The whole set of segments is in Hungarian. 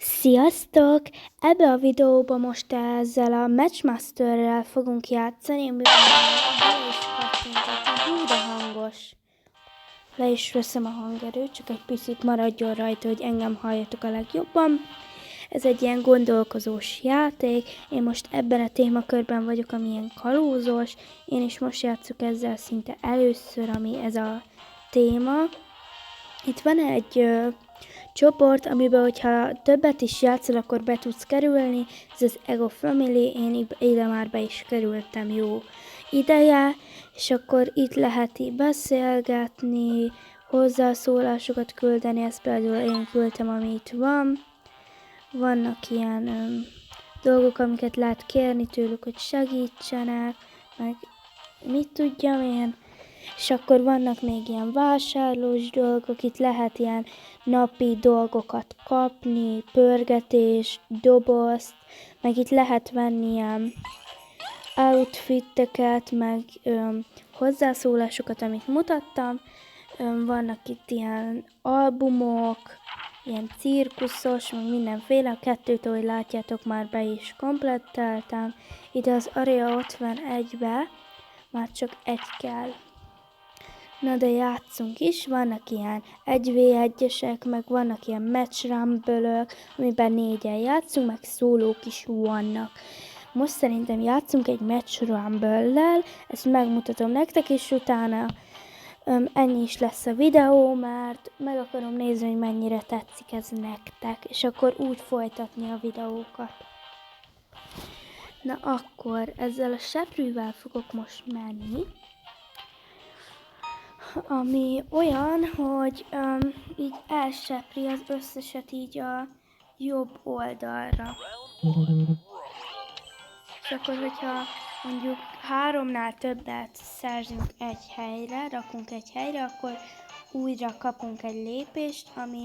Sziasztok! Ebbe a videóban most ezzel a Matchmasterrel fogunk játszani, amiben bele is kattintottam. Hú, de hangos! Le is veszem a hangerőt, csak egy picit maradjon rajta, hogy engem halljatok a legjobban. Ez egy ilyen gondolkozós játék. Én most ebben a témakörben vagyok, ami ilyen kalózos. Én is most játszok ezzel szinte először, ami ez a téma. Itt van egy csoport, amiben, hogyha többet is játszol, akkor be tudsz kerülni. Ez az Ego Family, én ide már be is kerültem jó ideje, és akkor itt lehet így beszélgetni, hozzászólásokat küldeni, ezt például én küldtem, ami itt van. Vannak ilyen dolgok, amiket lehet kérni tőlük, hogy segítsenek, meg mit tudjam én. És akkor vannak még ilyen vásárlós dolgok, itt lehet ilyen napi dolgokat kapni, pörgetés, dobozt, meg itt lehet venni ilyen outfitteket, meg hozzászólásokat, amit mutattam. Vannak itt ilyen albumok, ilyen cirkuszos, meg mindenféle. A kettőt, ahogy látjátok, már be is komplettáltam. Ide az Area 51-be már csak egy kell. Na de játszunk is, vannak ilyen 1v1-esek, meg vannak ilyen match rumble-ök, amiben 4-en játszunk, meg szólók is vannak. Most szerintem játszunk egy match rumble-lel, ezt megmutatom nektek, és utána ennyi is lesz a videó, mert meg akarom nézni, hogy mennyire tetszik ez nektek, és akkor úgy folytatni a videókat. Na akkor ezzel a seprűvel fogok most menni, ami olyan, hogy így elsepri az összeset így a jobb oldalra. És akkor, hogyha mondjuk 3-nál többet szerzünk egy helyre, rakunk egy helyre, akkor újra kapunk egy lépést, ami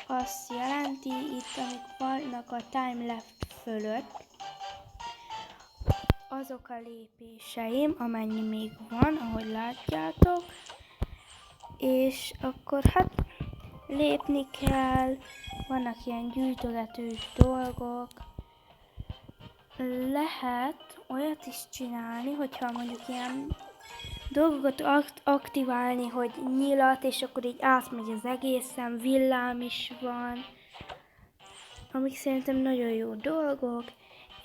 azt jelenti, itt amik vannak a time left fölött, azok a lépéseim, amennyi még van, ahogy látjátok, és akkor hát lépni kell, vannak ilyen gyűjtögetős dolgok, lehet olyat is csinálni, hogyha mondjuk ilyen dolgokat aktiválni, hogy nyilat, és akkor így átmegy az egészen, villám is van, amik szerintem nagyon jó dolgok.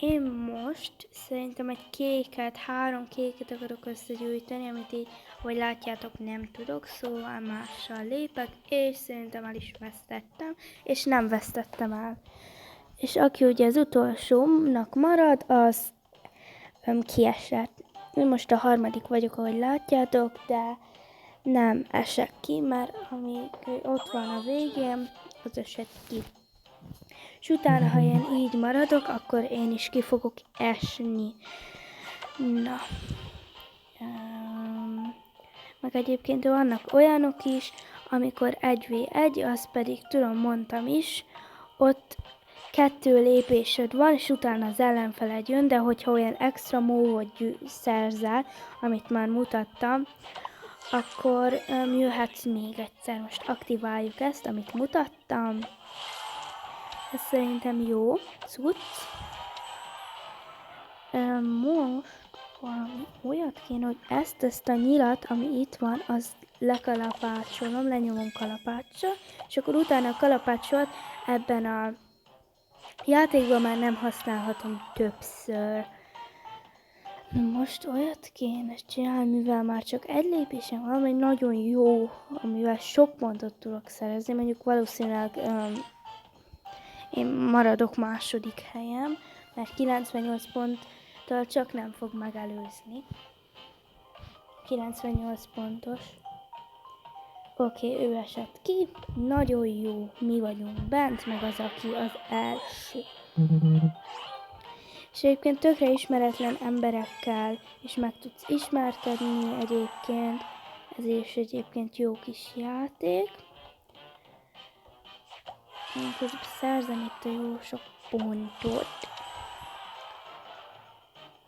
Én most szerintem egy kéket, 3 kéket akarok összegyűjteni, amit így, hogy látjátok, nem tudok, szóval mással lépek, és szerintem el is vesztettem, és nem vesztettem el. És aki ugye az utolsónak marad, az kiesett. Én most a 3. vagyok, ahogy látjátok, de nem esek ki, mert amíg ott van a végén, az esett ki. És utána, ha én így maradok, akkor én is ki fogok esni. Na. Meg egyébként vannak olyanok is, amikor 1v1, az pedig, tudom, mondtam is, ott 2 lépésed van, és utána az ellenfeled jön, de hogyha olyan extra move-ot szerzel, amit már mutattam, akkor jöhetsz még egyszer. Most aktiváljuk ezt, amit mutattam. Ez szerintem jó cucc. Most valami olyat kéne, hogy ezt a nyilat, ami itt van, az lekalapácsolom, lenyomom kalapáccsal, és akkor utána a kalapácsolat ebben a játékban már nem használhatom többször. Most olyat kéne csinálni, mivel már csak egy lépésem van, ami nagyon jó, amivel sok pontot tudok szerezni, mondjuk valószínűleg én maradok második helyen, mert 98 ponttal csak nem fog megelőzni. 98 pontos. Oké, ő esett ki. Nagyon jó, mi vagyunk bent, meg az, aki az első. És egyébként tökre ismeretlen emberekkel is meg tudsz ismerkedni egyébként. Ez is egyébként jó kis játék. Én közben szerzem itt a jó sok pontot,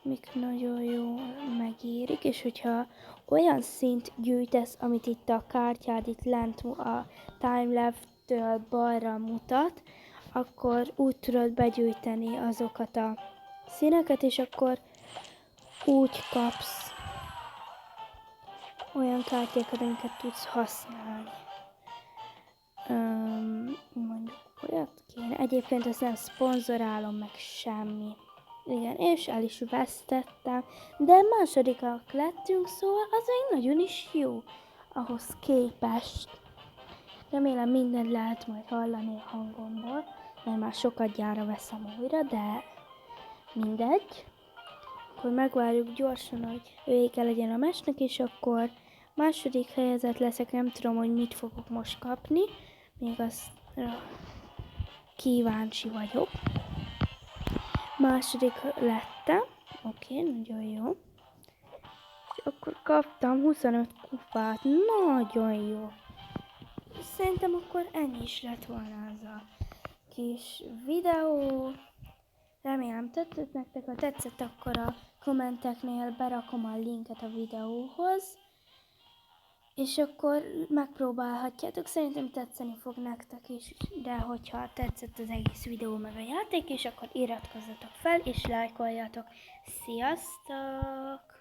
mik nagyon jó megérik, és hogyha olyan szint gyűjtesz, amit itt a kártyád itt lent a time left-től balra mutat, akkor úgy tudod begyűjteni azokat a színeket, és akkor úgy kapsz olyan kártyákat, amiket tudsz használni. Mondjuk olyat kéne. Egyébként ezt nem szponzorálom meg semmi. Igen, és el is vesztettem, de másodikak lettünk, szóval az még nagyon is jó ahhoz képest. Remélem mindent lehet majd hallani a hangomból, mert már sokat gyára veszem újra, de mindegy. Akkor megvárjuk gyorsan, hogy vége legyen a meccsnek, és akkor második helyezett leszek, nem tudom, hogy mit fogok most kapni, még azt kíváncsi vagyok. Második lettem, oké, nagyon jó. És akkor kaptam 25 kupát, nagyon jó. Szerintem akkor ennyi is lett volna az a kis videó. Remélem tetszett nektek, ha tetszett, akkor a kommenteknél berakom a linket a videóhoz. És akkor megpróbálhatjátok, szerintem tetszeni fog nektek is, de hogyha tetszett az egész videó meg a játék, és akkor iratkozzatok fel, és lájkoljatok. Sziasztok!